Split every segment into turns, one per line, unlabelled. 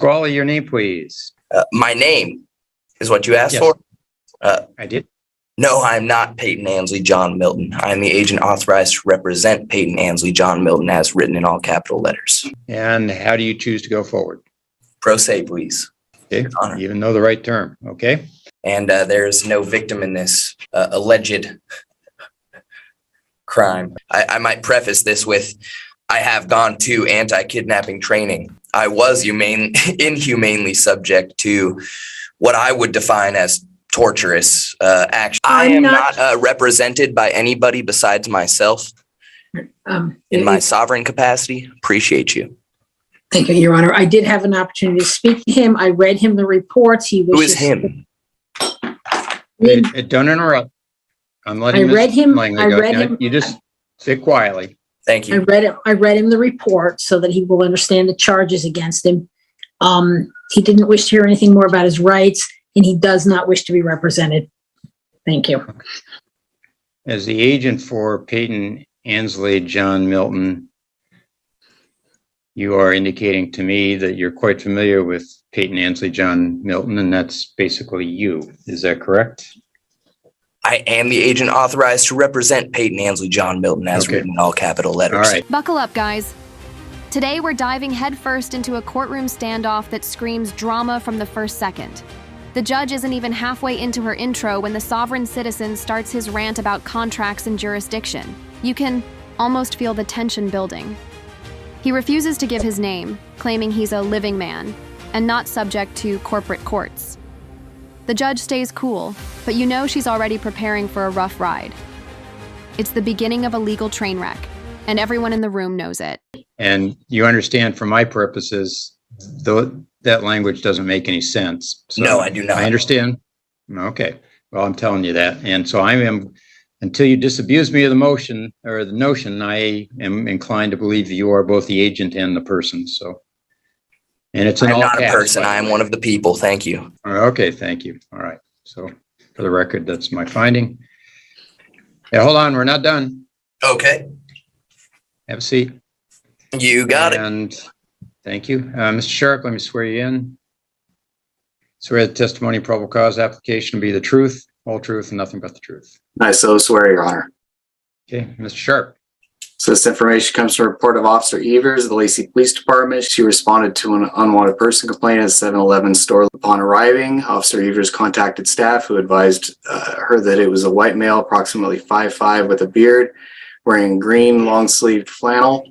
Pasquale, your name, please.
My name is what you asked
Yes.
for?
I did.
No, I'm not Peyton Ansley John Milton. I'm the agent authorized to represent Peyton Ansley John Milton as written in all capital letters.
And how do you choose to go forward?
Pro se, please.
Okay,
Your Honor.
you even know the right term. Okay.
And there's no victim in this alleged crime. I might preface this with, I have gone to anti-kidnapping training. I was inhumanely subject to what I would define as torturous action. I am not represented by anybody besides myself in my sovereign capacity. Appreciate you.
Thank you, Your Honor. I did have an opportunity to speak to him. I read him the reports.
Who is him?
Don't interrupt. I'm letting
I read him.
You just sit quietly.
Thank you.
I read him the report so that he will understand the charges against him. He didn't wish to hear anything more about his rights, and he does not wish to be represented. Thank you.
As the agent for Peyton Ansley John Milton, you are indicating to me that you're quite familiar with Peyton Ansley John Milton, and that's basically you. Is that correct?
I am the agent authorized to represent Peyton Ansley John Milton as written in all capital letters.
All right.
Buckle up, guys. Today, we're diving headfirst into a courtroom standoff that screams drama from the first second. The judge isn't even halfway into her intro when the sovereign citizen starts his rant about contracts and jurisdiction. You can almost feel the tension building. He refuses to give his name, claiming he's a living man and not subject to corporate courts. The judge stays cool, but you know she's already preparing for a rough ride. It's the beginning of a legal train wreck, and everyone in the room knows it.
And you understand, for my purposes, that language doesn't make any sense. So
No, I do not.
I understand. Okay. Well, I'm telling you that. And so I am, until you disabuse me of the motion or the notion, I am inclined to believe that you are both the agent and the person. So, and it's
I'm not a person. I am one of the people. Thank you.
Okay. Thank you. All right. So for the record, that's my finding. Yeah, hold on. We're not done.
Okay.
Have a seat.
You got it.
And thank you. Mr. Sharp, let me swear you in. Swear the testimony and probable cause application to be the truth, whole truth, and nothing but the truth.
I so swear, Your Honor.
Okay, Mr. Sharp.
So this information comes from a report of Officer Evers of the Lacey Police Department. She responded to an unwanted person complaint at a 7-Eleven store. Upon arriving, Officer Evers contacted staff who advised her that it was a white male, approximately 5'5", with a beard, wearing green long-sleeved flannel.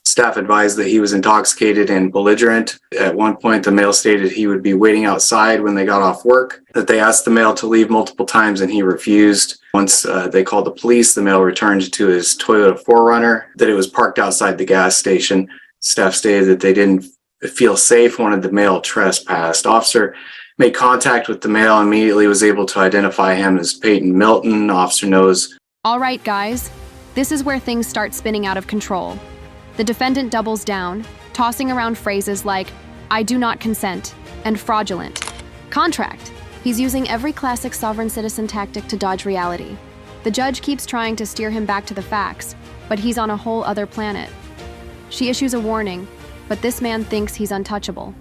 Staff advised that he was intoxicated and belligerent. At one point, the male stated he would be waiting outside when they got off work, that they asked the male to leave multiple times and he refused. Once they called the police, the male returned to his Toyota 4Runner, that it was parked outside the gas station. Staff stated that they didn't feel safe, wanted the male trespassed. Officer made contact with the male and immediately was able to identify him as Peyton Milton. Officer knows.
All right, guys. This is where things start spinning out of control. The defendant doubles down, tossing around phrases like, "I do not consent," and "fraudulent." Contract. He's using every classic sovereign citizen tactic to dodge reality. The judge keeps trying to steer him back to the facts, but he's on a whole other planet. She issues a warning, but this man thinks he's untouchable.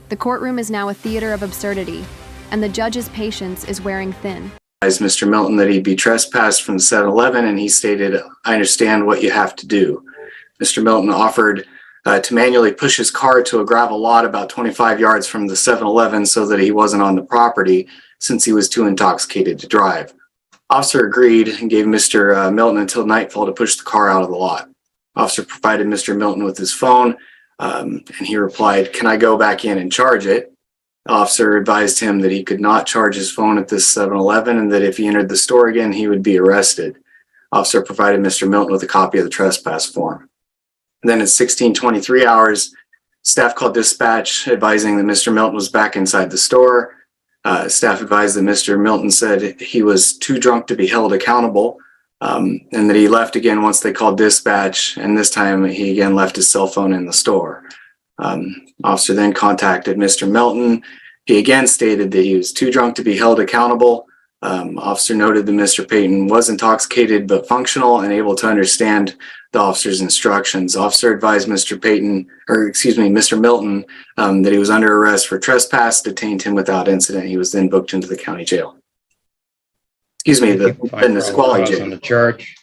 The courtroom is now a theater of absurdity, and the judge's patience is wearing thin.
Advised Mr. Milton that he'd be trespassed from the 7-Eleven, and he stated, "I understand what you have to do." Mr. Milton offered to manually push his car to a gravel lot about 25 yards from the 7-Eleven so that he wasn't on the property since he was too intoxicated to drive. Officer agreed and gave Mr. Milton until nightfall to push the car out of the lot. Officer provided Mr. Milton with his phone and he replied, "Can I go back in and charge it?" The officer advised him that he could not charge his phone at this 7-Eleven and that if he entered the store again, he would be arrested. Officer provided Mr. Milton with a copy of the trespass form. And then at 16:23 hours, staff called dispatch advising that Mr. Milton was back inside the store. Staff advised that Mr. Milton said he was too drunk to be held accountable and that he left again once they called dispatch. And this time he again left his cell phone in the store. Officer then contacted Mr. Milton. He again stated that he was too drunk to be held accountable. Officer noted that Mr. Payton was intoxicated but functional and able to understand the officer's instructions. Officer advised Mr. Payton, or excuse me, Mr. Milton, that he was under arrest for trespass, detained him without incident. He was then booked into the county jail. Excuse me, the Nisqually
On
jail.
the charge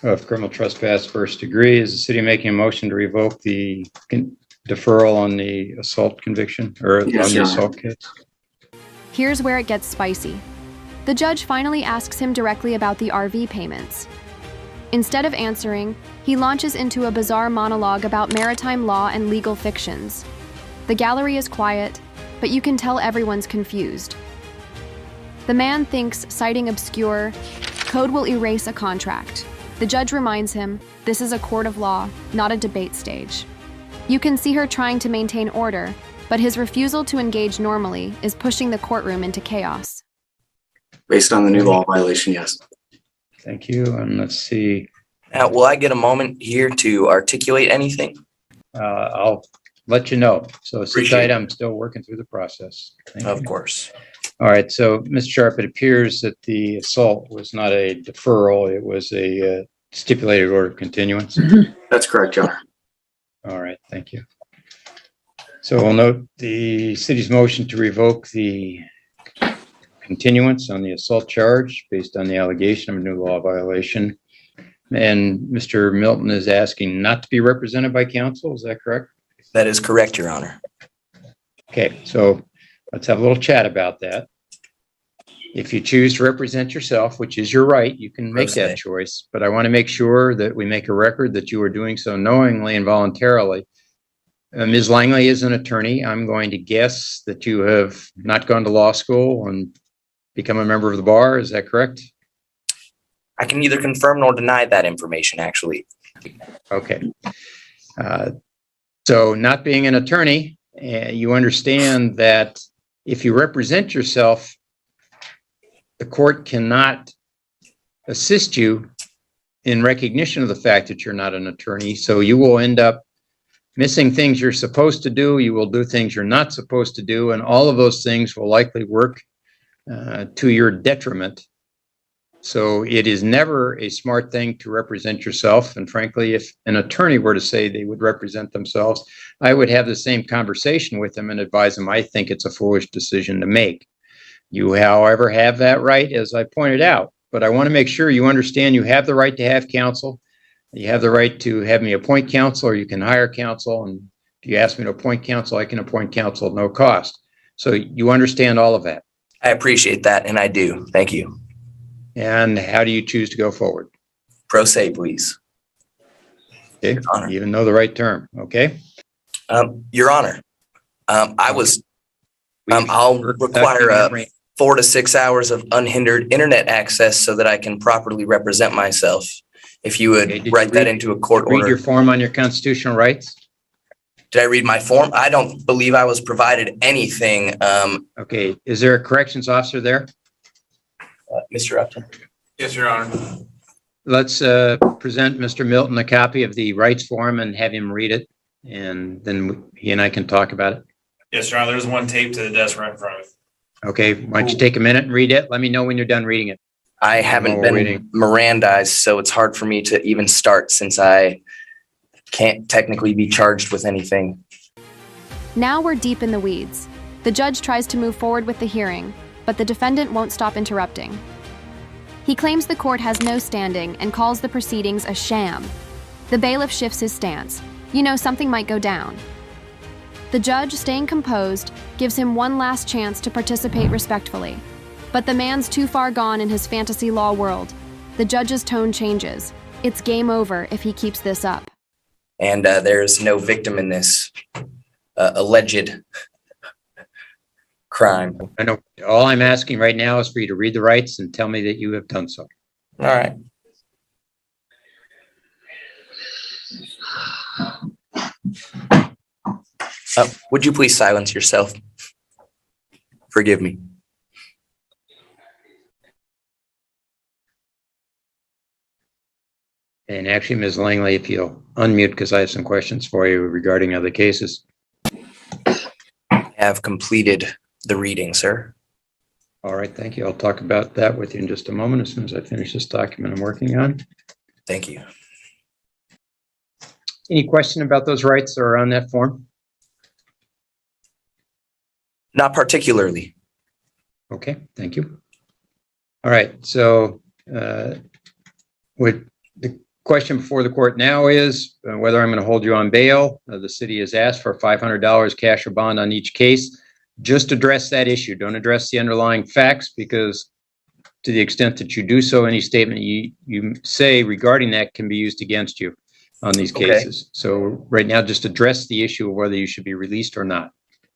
of criminal trespass first degree, is the city making a motion to revoke the deferral on the assault conviction or
Yes,
on the
Your Honor.
assault case?
Here's where it gets spicy. The judge finally asks him directly about the RV payments. Instead of answering, he launches into a bizarre monologue about maritime law and legal fictions. The gallery is quiet, but you can tell everyone's confused. The man thinks citing obscure code will erase a contract. The judge reminds him this is a court of law, not a debate stage. You can see her trying to maintain order, but his refusal to engage normally is pushing the courtroom into chaos.
Based on the new law violation, yes.
Thank you. And let's see,
Now, will I get a moment here to articulate anything?
I'll let you know. So sit
Appreciate
tight.
it.
I'm still working through the process. Thank
Of
you.
course.
All right. So, Mr. Sharp, it appears that the assault was not a deferral. It was a stipulated order of continuance.
That's correct, Your Honor.
All right. Thank you. So we'll note the city's motion to revoke the continuance on the assault charge based on the allegation of a new law violation. And Mr. Milton is asking not to be represented by counsel. Is that correct?
That is correct, Your Honor.
Okay, so let's have a little chat about that. If you choose to represent yourself, which is your right, you can make that choice. But I want to make sure that we make a record that you are doing so knowingly and voluntarily. Ms. Langley is an attorney. I'm going to guess that you have not gone to law school and become a member of the bar. Is that correct?
I can neither confirm nor deny that information, actually.
Okay. So not being an attorney, you understand that if you represent yourself, the court cannot assist you in recognition of the fact that you're not an attorney. So you will end up missing things you're supposed to do. You will do things you're not supposed to do. And all of those things will likely work to your detriment. So it is never a smart thing to represent yourself. And frankly, if an attorney were to say they would represent themselves, I would have the same conversation with them and advise them, I think it's a foolish decision to make. You, however, have that right, as I pointed out. But I want to make sure you understand you have the right to have counsel. You have the right to have me appoint counsel, or you can hire counsel. And if you ask me to appoint counsel, I can appoint counsel at no cost. So you understand all of that.
I appreciate that, and I do. Thank you.
And how do you choose to go forward?
Pro se, please.
Okay,
Your Honor.
you even know the right term. Okay.
Your Honor, I'll require 4 to 6 hours of unhindered internet access so that I can properly represent myself. If you would
Okay, did you
write that
read-
into a court
Read your
order.
form on your constitutional rights.
Did I read my form? I don't believe I was provided anything,
Okay, is there a corrections officer there?
Mr. Upton.
Yes, Your Honor.
Let's present Mr. Milton a copy of the rights form and have him read it. And then he and I can talk about it.
Yes, Your Honor. There's one taped to the desk right in front of me.
Okay, why don't you take a minute and read it? Let me know when you're done reading it.
I haven't
we're
been
waiting.
Mirandized, so it's hard for me to even start since I can't technically be charged with anything.
Now we're deep in the weeds. The judge tries to move forward with the hearing, but the defendant won't stop interrupting. He claims the court has no standing and calls the proceedings a sham. The bailiff shifts his stance. You know something might go down. The judge, staying composed, gives him one last chance to participate respectfully. But the man's too far gone in his fantasy law world. The judge's tone changes. It's game over if he keeps this up.
And there's no victim in this alleged crime.
I know all I'm asking right now is for you to read the rights and tell me that you have done so.
All right. Would you please silence yourself? Forgive me.
And actually, Ms. Langley, if you'll unmute, because I have some questions for you regarding other cases.
I have completed the reading, sir.
All right, thank you. I'll talk about that with you in just a moment as soon as I finish this document I'm working on.
Thank you.
Any question about those rights that are on that form?
Not particularly.
Okay, thank you. All right, so with the question before the court now is whether I'm going to hold you on bail. The city has asked for $500 cash or bond on each case. Just address that issue. Don't address the underlying facts, because to the extent that you do so, any statement you say regarding that can be used against you on these cases. So right now, just address the issue of whether you should be released or not.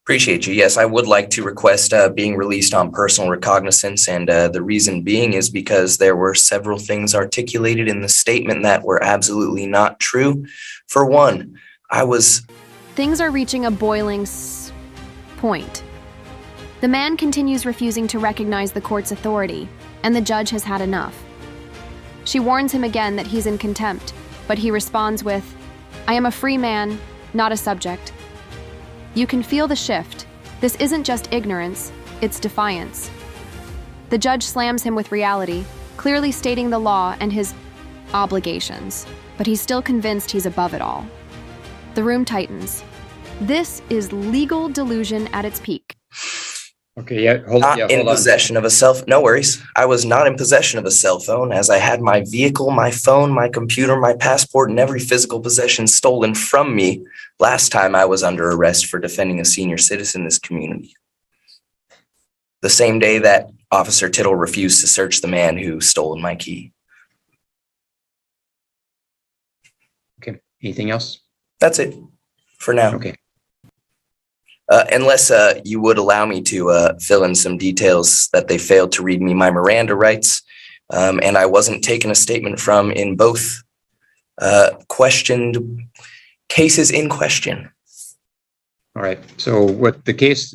Appreciate you. Yes, I would like to request being released on personal recognizance. And the reason being is because there were several things articulated in the statement that were absolutely not true. For one,
Things are reaching a boiling point. The man continues refusing to recognize the court's authority, and the judge has had enough. She warns him again that he's in contempt, but he responds with, "I am a free man, not a subject." You can feel the shift. This isn't just ignorance, it's defiance. The judge slams him with reality, clearly stating the law and his obligations, but he's still convinced he's above it all. The room tightens. This is legal delusion at its peak.
Okay, hold on.
Possession of a no worries. I was not in possession of a cell phone, as I had my vehicle, my phone, my computer, my passport, and every physical possession stolen from me last time I was under arrest for defending a senior citizen in this community. The same day that Officer Tittle refused to search the man who stole my key.
Okay, anything else?
That's it for now.
Okay.
Unless you would allow me to fill in some details that they failed to read me my Miranda rights, and I wasn't taking a statement from in both questioned cases in question.
All right. So what the case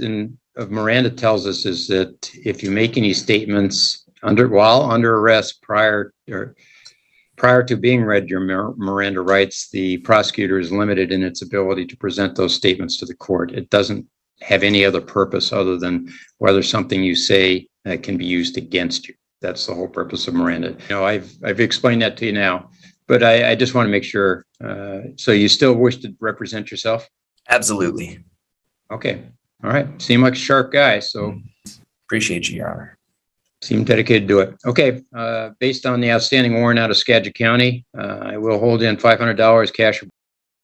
of Miranda tells us is that if you make any statements while under arrest prior to being read your Miranda rights, the prosecutor is limited in its ability to present those statements to the court. It doesn't have any other purpose other than whether something you say can be used against you. That's the whole purpose of Miranda. I've explained that to you now, but I just want to make sure. So you still wish to represent yourself?
Absolutely.
Okay. All right. Seem like a sharp guy, so.
Appreciate you, Your Honor.
Seem dedicated to it. Okay, based on the outstanding warrant out of Skagit County, I will hold in $500 cash.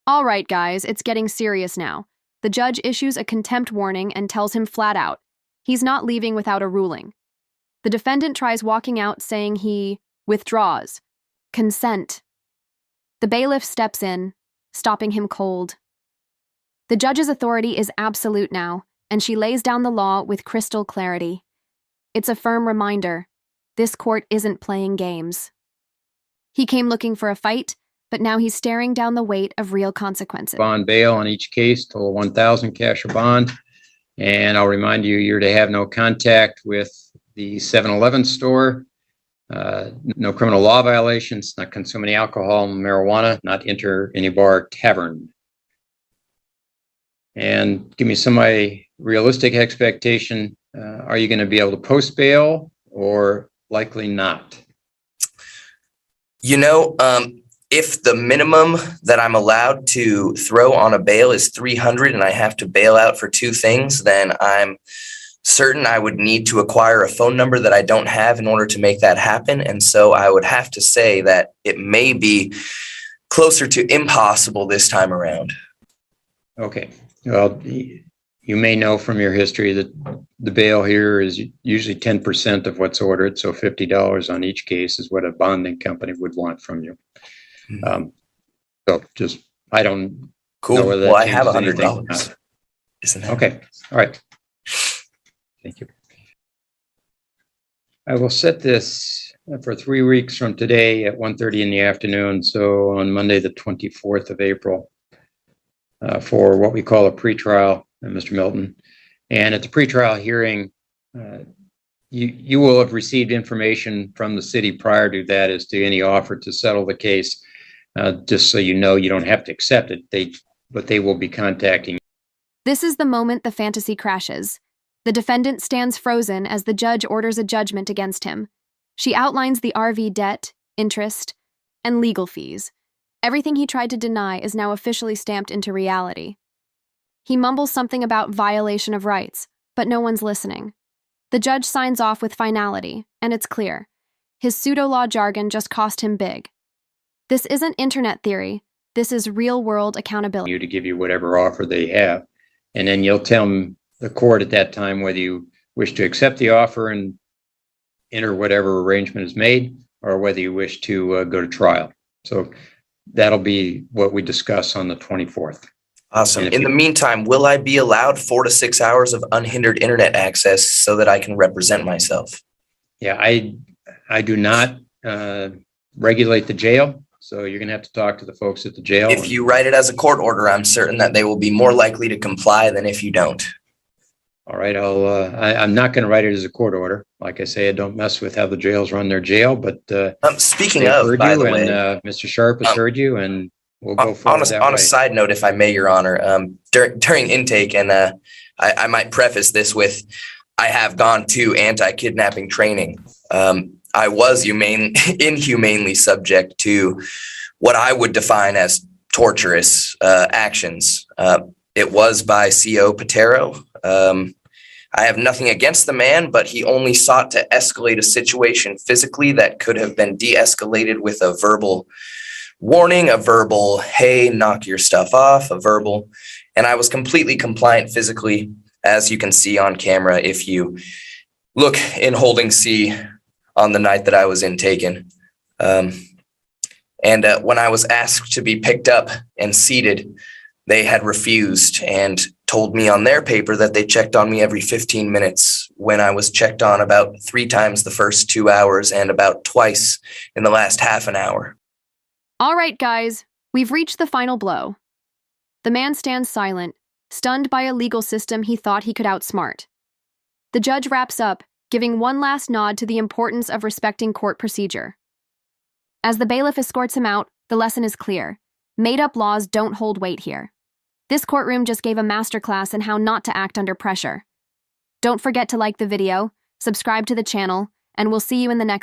All right, guys, it's getting serious now. The judge issues a contempt warning and tells him flat out, he's not leaving without a ruling. The defendant tries walking out, saying he withdraws. Consent. The bailiff steps in, stopping him cold. The judge's authority is absolute now, and she lays down the law with crystal clarity. It's a firm reminder, this court isn't playing games. He came looking for a fight, but now he's staring down the weight of real consequences.
Bond bail on each case, total $1,000 cash or bond. And I'll remind you, you're to have no contact with the 7-Eleven store, no criminal law violations, not consume any alcohol and marijuana, not enter any bar or tavern. And give me some realistic expectation. Are you going to be able to post bail or likely not?
If the minimum that I'm allowed to throw on a bail is 300 and I have to bail out for two things, then I'm certain I would need to acquire a phone number that I don't have in order to make that happen. And so I would have to say that it may be closer to impossible this time around.
Okay. Well, you may know from your history that the bail here is usually 10% of what's ordered. So $50 on each case is what a bonding company would want from you. I don't know whether that
Well, I have
changes anything.
$100. Isn't that
Okay. All right. Thank you. I will set this for 3 weeks from today at 1:30 in the afternoon. So on Monday, the 24th of April, for what we call a pretrial, Mr. Milton. And at the pretrial hearing, you will have received information from the city prior to that as to any offer to settle the case. Just so you know, you don't have to accept it, but they will be contacting you.
This is the moment the fantasy crashes. The defendant stands frozen as the judge orders a judgment against him. She outlines the RV debt, interest, and legal fees. Everything he tried to deny is now officially stamped into reality. He mumbles something about violation of rights, but no one's listening. The judge signs off with finality, and it's clear. His pseudo-law jargon just cost him big. This isn't internet theory. This is real-world accountability.
You to give you whatever offer they have. And then you'll tell the court at that time whether you wish to accept the offer and enter whatever arrangement is made, or whether you wish to go to trial. So that'll be what we discuss on the 24th.
Awesome. In the meantime, will I be allowed 4 to 6 hours of unhindered internet access so that I can represent myself?
Yeah, I do not regulate the jail, so you're going to have to talk to the folks at the jail.
If you write it as a court order, I'm certain that they will be more likely to comply than if you don't.
All right, I'm not going to write it as a court order. Like I say, I don't mess with how the jails run their jail, but
speaking of, by the way,
Mr. Sharp has heard you, and we'll go forward that way.
On a side note, if I may, Your Honor, during intake, and I might preface this with, I have gone to anti-kidnapping training. I was inhumanely subject to what I would define as torturous actions. It was by C.O. Patero. I have nothing against the man, but he only sought to escalate a situation physically that could have been de-escalated with a verbal warning, a verbal, hey, knock your stuff off, a verbal. And I was completely compliant physically, as you can see on camera if you look in holding C on the night that I was intaken. And when I was asked to be picked up and seated, they had refused and told me on their paper that they checked on me every 15 minutes when I was checked on about 3 times the first 2 hours and about twice in the last half an hour.
All right, guys, we've reached the final blow. The man stands silent, stunned by a legal system he thought he could outsmart. The judge wraps up, giving one last nod to the importance of respecting court procedure. As the bailiff escorts him out, the lesson is clear. Made-up laws don't hold weight here. This courtroom just gave a masterclass in how not to act under pressure. Don't forget to like the video, subscribe to the channel, and we'll see you in the next